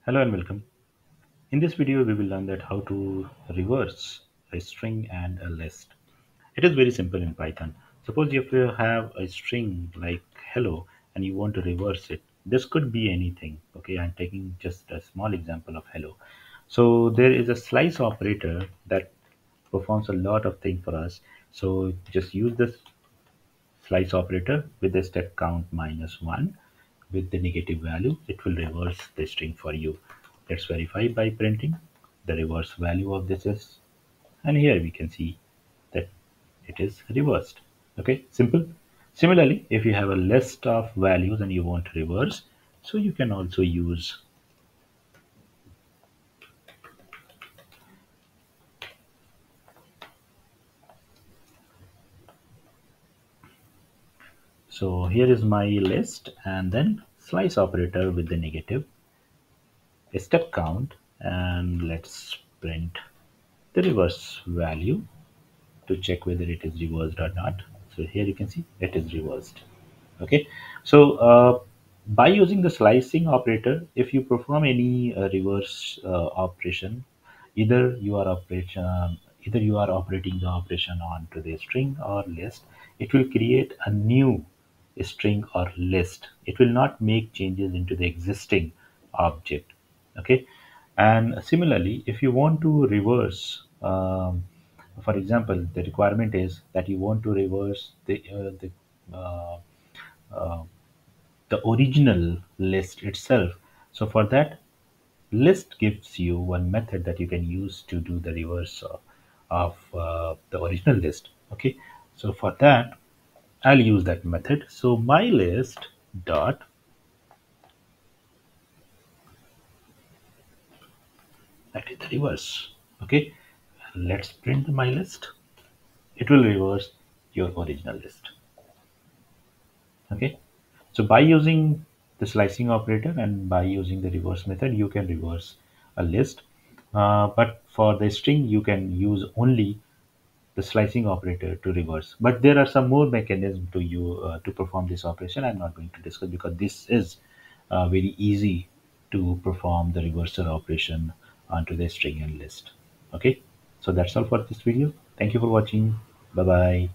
Hello and welcome. In this video, we will learn that how to reverse a string and a list. It is very simple in Python. Suppose if you have a string like hello and you want to reverse it, this could be anything. Okay, I'm taking just a small example of hello. So there is a slice operator that performs a lot of things for us. So just use this slice operator with the step count -1 with the negative value. It will reverse the string for you. Let's verify by printing the reverse value of this is, and here we can see that it is reversed. Okay, simple. Similarly, if you have a list of values and you want to reverse, so you can also use. So here is my list, and then slice operator with the negative, a step count, and let's print the reverse value to check whether it is reversed or not. So here you can see it is reversed. Okay, so by using the slicing operator, if you perform any reverse operation, either you are operating the operation onto the string or list, it will create a new string or list. It will not make changes into the existing object. Okay, and similarly, if you want to reverse, for example, the requirement is that you want to reverse uh, uh, the original list itself. So for that, list gives you one method that you can use to do the reverse of the original list. Okay, so for that, I'll use that method. So my list dot, that is the reverse. Okay, let's print my list. It will reverse your original list. Okay, so by using the slicing operator and by using the reverse method, you can reverse a list. But for the string, you can use only the slicing operator to reverse. But there are some more mechanisms to perform this operation. I'm not going to discuss because this is very easy to perform the reversal operation onto the string and list. Okay, so that's all for this video. Thank you for watching. Bye bye.